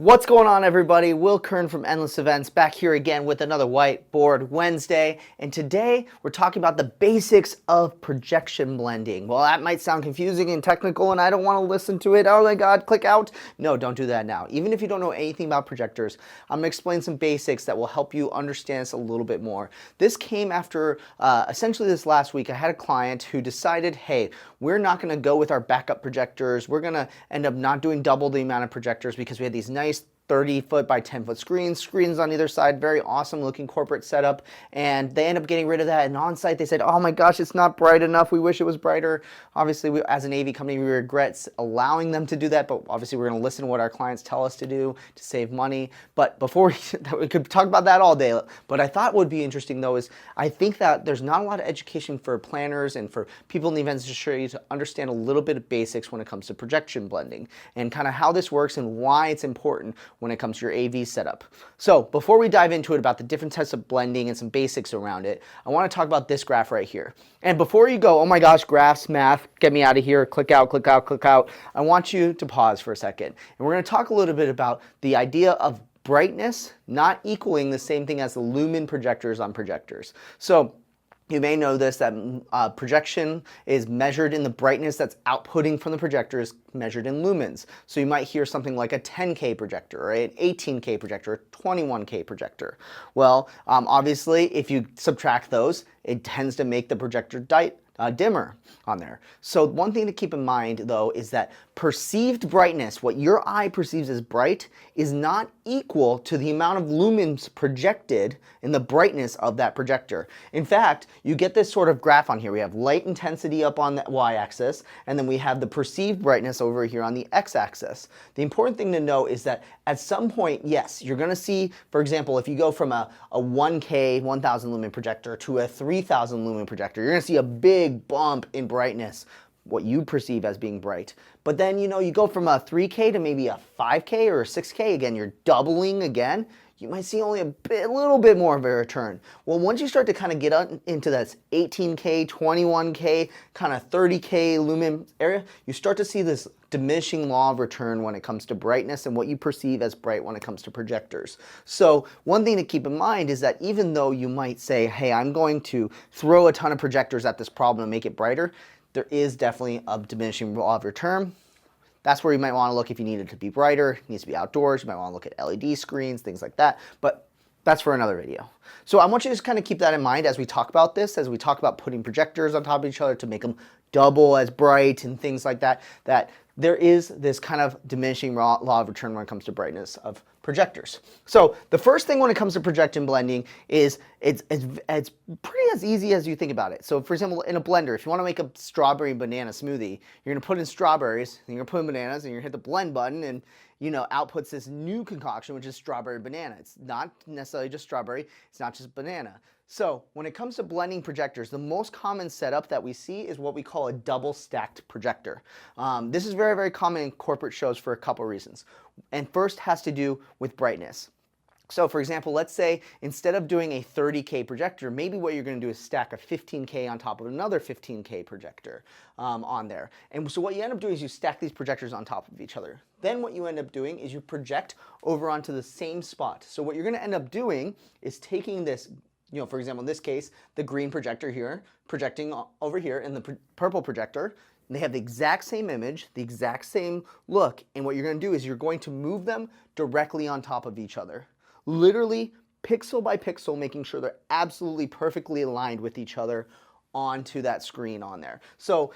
What's going on, everybody? Will Curran from Endless Events back here again with another Whiteboard Wednesday. And today we're talking about the basics of projection blending. Well, that might sound confusing and technical and I don't want to listen to it. Oh my God, click out. No, don't do that now. Even if you don't know anything about projectors, I'm going to explain some basics that will help you understand this a little bit more. This came after essentially this last week. I had a client who decided, hey, we're not going to go with our backup projectors. We're going to end up not doing double the amount of projectors because we had these nice 30-foot by 10-foot screens on either side, very awesome looking corporate setup, and they end up getting rid of that. And on site they said, oh my gosh, it's not bright enough, we wish it was brighter. Obviously, as an AV company, we regret allowing them to do that, but obviously we're going to listen to what our clients tell us to do to save money. But before we could talk about that all day, but I thought would be interesting though is I think that there's not a lot of education for planners and for people in the events industry to understand a little bit of basics when it comes to projection blending and kind of how this works and why it's important when it comes to your AV setup. So before we dive into it about the different types of blending and some basics around it, I want to talk about this graph right here. And before you go, oh my gosh, graphs, math, get me out of here, click out, click out, click out, I want you to pause for a second. And we're going to talk a little bit about the idea of brightness not equaling the same thing as the lumen projectors on projectors. So you may know this, that projection is measured in the brightness that's outputting from the projector is measured in lumens. So you might hear something like a 10K projector, or an 18K projector, a 21K projector. Well, obviously, if you subtract those, it tends to make the projector dimmer on there. So one thing to keep in mind though is that perceived brightness, what your eye perceives as bright, is not equal to the amount of lumens projected in the brightness of that projector. In fact, you get this sort of graph on here. We have light intensity up on the y-axis, and then we have the perceived brightness over here on the x-axis. The important thing to know is that at some point, yes, you're going to see, for example, if you go from a 1K, 1000 lumen projector to a 3000 lumen projector, you're going to see a big bump in brightness, what you perceive as being bright. But then, you go from a 3K to maybe a 5K or a 6K, again, you're doubling again, you might see only a little bit more of a return. Well, once you start to kind of get into that 18K, 21K, kind of 30K lumen area, you start to see this diminishing law of return when it comes to brightness and what you perceive as bright when it comes to projectors. So one thing to keep in mind is that even though you might say, hey, I'm going to throw a ton of projectors at this problem and make it brighter, there is definitely a diminishing law of return. That's where you might want to look if you need it to be brighter. It needs to be outdoors. You might want to look at LED screens, things like that. But that's for another video. So I want you to just kind of keep that in mind as we talk about this, as we talk about putting projectors on top of each other to make them double as bright and things like that, that there is this kind of diminishing law of return when it comes to brightness of projectors. So the first thing when it comes to projection blending is it's pretty as easy as you think about it. So for example, in a blender, if you want to make a strawberry banana smoothie, you're going to put in strawberries, and you're going to put in bananas, and you're going to hit the blend button, and outputs this new concoction, which is strawberry banana. It's not necessarily just strawberry, it's not just banana. So when it comes to blending projectors, the most common setup that we see is what we call a double stacked projector. This is very, very common in corporate shows for a couple reasons. And first has to do with brightness. So for example, let's say instead of doing a 30K projector, maybe what you're going to do is stack a 15K on top of another 15K projector on there. And so what you end up doing is you stack these projectors on top of each other. Then what you end up doing is you project over onto the same spot. So what you're going to end up doing is taking this, for example, in this case, the green projector here, projecting over here, and the purple projector, and they have the exact same image, the exact same look, and what you're going to do is you're going to move them directly on top of each other. Literally pixel by pixel, making sure they're absolutely perfectly aligned with each other onto that screen on there. So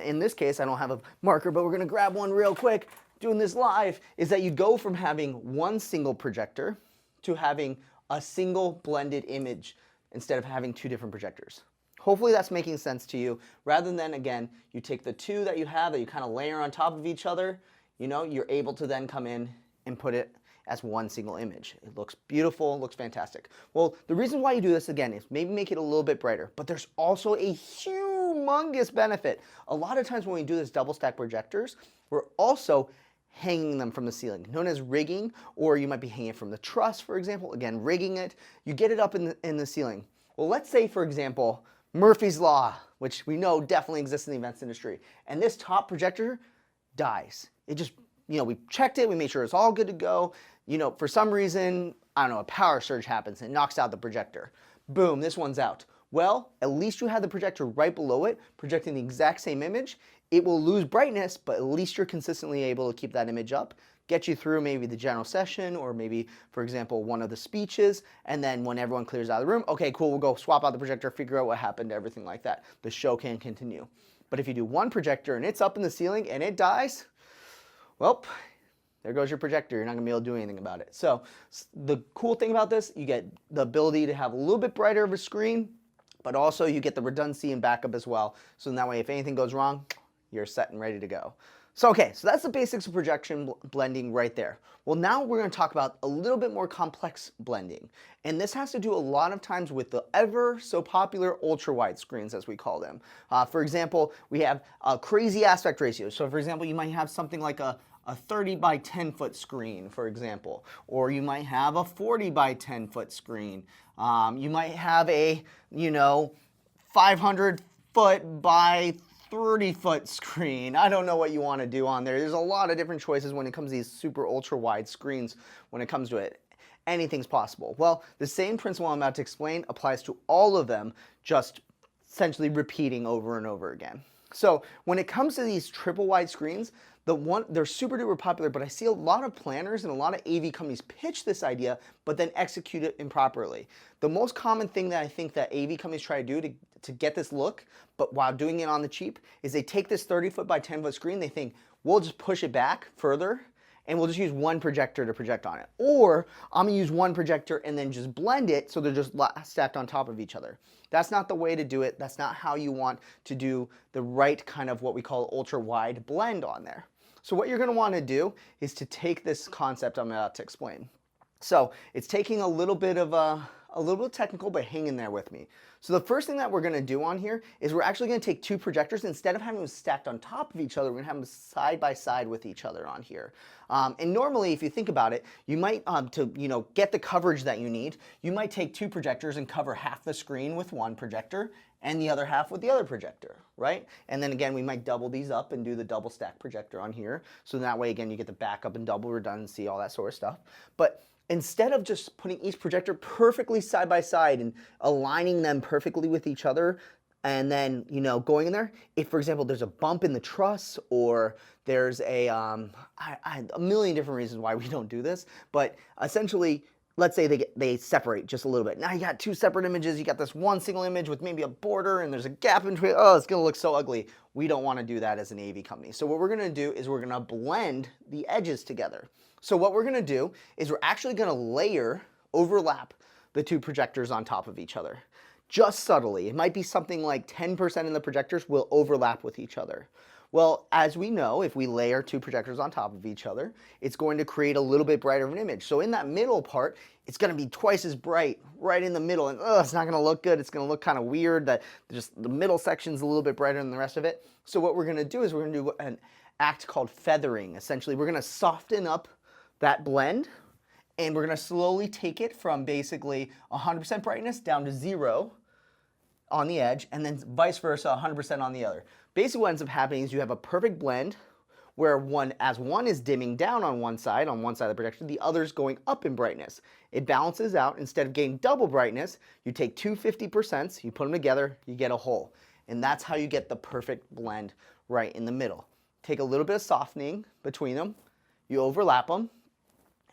in this case, I don't have a marker, but we're going to grab one real quick. Doing this live is that you go from having one single projector to having a single blended image instead of having two different projectors. Hopefully that's making sense to you. Rather than, again, you take the two that you have that you kind of layer on top of each other, you're able to then come in and put it as one single image. It looks beautiful, looks fantastic. Well, the reason why you do this, again, is maybe make it a little bit brighter, but there's also a humongous benefit. A lot of times when we do this double stack projectors, we're also hanging them from the ceiling, known as rigging, or you might be hanging it from the truss, for example. Again, rigging it, you get it up in the ceiling. Well, let's say, for example, Murphy's Law, which we know definitely exists in the events industry, and this top projector dies. It just, we checked it, we made sure it's all good to go, for some reason, I don't know, a power surge happens and it knocks out the projector. Boom, this one's out. Well, at least you have the projector right below it, projecting the exact same image. It will lose brightness, but at least you're consistently able to keep that image up, get you through maybe the general session or maybe, for example, one of the speeches, and then when everyone clears out of the room, okay, cool, we'll go swap out the projector, figure out what happened, everything like that. The show can continue. But if you do one projector and it's up in the ceiling and it dies, well, there goes your projector. You're not going to be able to do anything about it. So the cool thing about this, you get the ability to have a little bit brighter of a screen, but also you get the redundancy and backup as well. So in that way, if anything goes wrong, you're set and ready to go. So okay, so that's the basics of projection blending right there. Well, now we're going to talk about a little bit more complex blending. And this has to do a lot of times with the ever so popular ultra-wide screens, as we call them. For example, we have crazy aspect ratios. So for example, you might have something like a 30 by 10 foot screen, for example, or you might have a 40 by 10 foot screen. You might have a, 500 foot by 30 foot screen. I don't know what you want to do on there. There's a lot of different choices when it comes to these super ultra wide screens when it comes to it. Anything's possible. Well, the same principle I'm about to explain applies to all of them, just essentially repeating over and over again. So when it comes to these triple wide screens, they're super duper popular, but I see a lot of planners and a lot of AV companies pitch this idea, but then execute it improperly. The most common thing that I think that AV companies try to do to get this look, but while doing it on the cheap, is they take this 30 foot by 10 foot screen, they think, we'll just push it back further, and we'll just use one projector to project on it. Or I'm gonna use one projector and then just blend it so they're just stacked on top of each other. That's not the way to do it. That's not how you want to do the right kind of what we call ultra wide blend on there. So what you're gonna wanna do is to take this concept I'm about to explain. So it's taking a little bit technical, but hang in there with me. So the first thing that we're gonna do on here is we're actually gonna take two projectors. Instead of having them stacked on top of each other, we're gonna have them side by side with each other on here. And normally, if you think about it, you might, to get the coverage that you need, you might take two projectors and cover half the screen with one projector and the other half with the other projector, right? And then again, we might double these up and do the double stack projector on here. So that way, again, you get the backup and double redundancy, all that sort of stuff. But instead of just putting each projector perfectly side by side and aligning them perfectly with each other, and then going in there, if for example there's a bump in the truss or there's a million different reasons why we don't do this, but essentially, let's say they separate just a little bit. Now you got two separate images, you got this one single image with maybe a border and there's a gap in between. Oh, it's gonna look so ugly. We don't wanna do that as an AV company. So what we're gonna do is we're gonna blend the edges together. So what we're gonna do is we're actually gonna overlap the two projectors on top of each other. Just subtly. It might be something like 10% of the projectors will overlap with each other. Well, as we know, if we layer two projectors on top of each other, it's going to create a little bit brighter of an image. So in that middle part, it's going to be twice as bright right in the middle, and it's not going to look good. It's going to look kind of weird that just the middle section's a little bit brighter than the rest of it. So what we're going to do is we're going to do an act called feathering. Essentially, we're going to soften up that blend, and we're going to slowly take it from basically 100% brightness down to 0 on the edge, and then vice versa, 100% on the other. Basically what ends up happening is you have a perfect blend where one is dimming down on one side of the projection, the other's going up in brightness. It balances out. Instead of getting double brightness, you take two 50%, you put them together, you get a whole. And that's how you get the perfect blend right in the middle. Take a little bit of softening between them, you overlap them,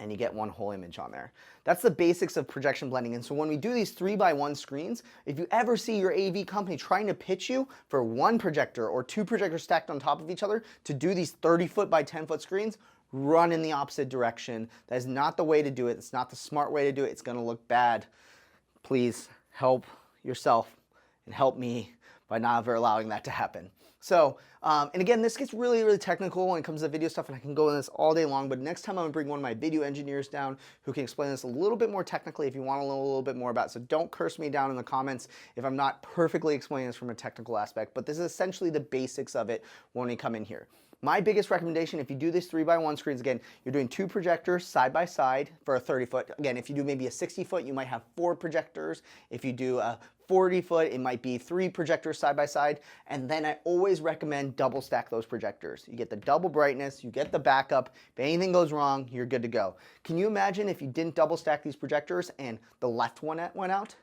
and you get one whole image on there. That's the basics of projection blending. And so when we do these 3x1 screens, if you ever see your AV company trying to pitch you for one projector or two projectors stacked on top of each other to do these 30 foot by 10 foot screens, run in the opposite direction. That is not the way to do it. It's not the smart way to do it. It's gonna look bad. Please help yourself and help me by not ever allowing that to happen. So, and again, this gets really, really technical when it comes to video stuff, and I can go in this all day long, but next time I'm gonna bring one of my video engineers down who can explain this a little bit more technically if you wanna know a little bit more about it. So don't curse me down in the comments if I'm not perfectly explaining this from a technical aspect, but this is essentially the basics of it when we come in here. My biggest recommendation, if you do this 3x1 screens, again, you're doing 2 projectors side by side for a 30 foot. Again, if you do maybe a 60 foot, you might have 4 projectors. If you do a 40 foot, it might be 3 projectors side by side. And then I always recommend double stack those projectors. You get the double brightness, you get the backup. If anything goes wrong, you're good to go. Can you imagine if you didn't double stack these projectors and the left one went out?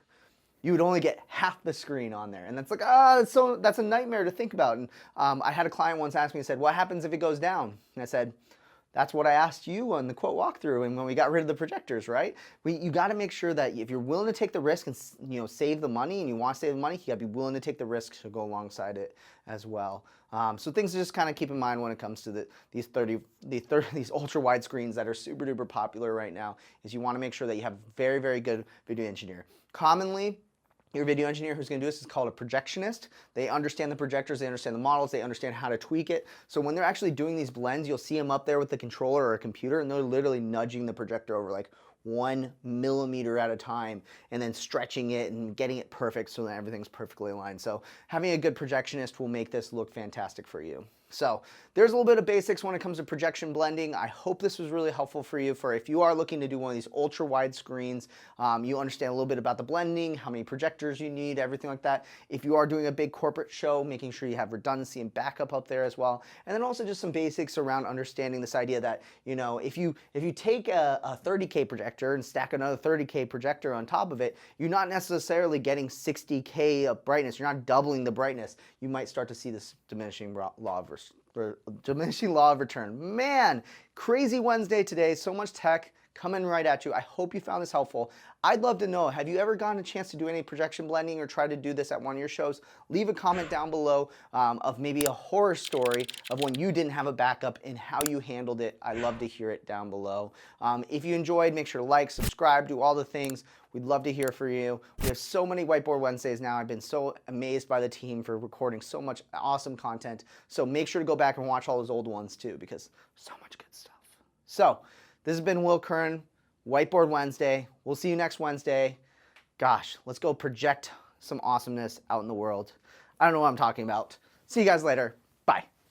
You would only get half the screen on there. And that's like, that's a nightmare to think about. And I had a client once ask me and said, what happens if it goes down? And I said, that's what I asked you on the quote walkthrough and when we got rid of the projectors, right? You got to make sure that if you're willing to take the risk and save the money, and you want to save the money, you got to be willing to take the risk to go alongside it as well. So things to just kind of keep in mind when it comes to these ultra wide screens that are super duper popular right now is you want to make sure that you have a very, very good video engineer. Commonly, your video engineer who's going to do this is called a projectionist. They understand the projectors, they understand the models, they understand how to tweak it. So when they're actually doing these blends, you'll see them up there with the controller or a computer, and they're literally nudging the projector over like 1 millimeter at a time and then stretching it and getting it perfect so that everything's perfectly aligned. So having a good projectionist will make this look fantastic for you. So there's a little bit of basics when it comes to projection blending. I hope this was really helpful for you for if you are looking to do one of these ultra wide screens, you understand a little bit about the blending, how many projectors you need, everything like that. If you are doing a big corporate show, making sure you have redundancy and backup up there as well. And then also just some basics around understanding this idea that, if you take a 30K projector and stack another 30K projector on top of it, you're not necessarily getting 60K of brightness. You're not doubling the brightness. You might start to see this diminishing law of return. Man, crazy Wednesday today. So much tech coming right at you. I hope you found this helpful. I'd love to know, have you ever gotten a chance to do any projection blending or try to do this at one of your shows? Leave a comment down below of maybe a horror story of when you didn't have a backup and how you handled it. I'd love to hear it down below. If you enjoyed, make sure to like, subscribe, do all the things. We'd love to hear from you. We have so many Whiteboard Wednesdays now. I've been so amazed by the team for recording so much awesome content. So make sure to go back and watch all those old ones too, because so much good stuff. So this has been Will Curran, Whiteboard Wednesday. We'll see you next Wednesday. Gosh, let's go project some awesomeness out in the world. I don't know what I'm talking about. See you guys later. Bye.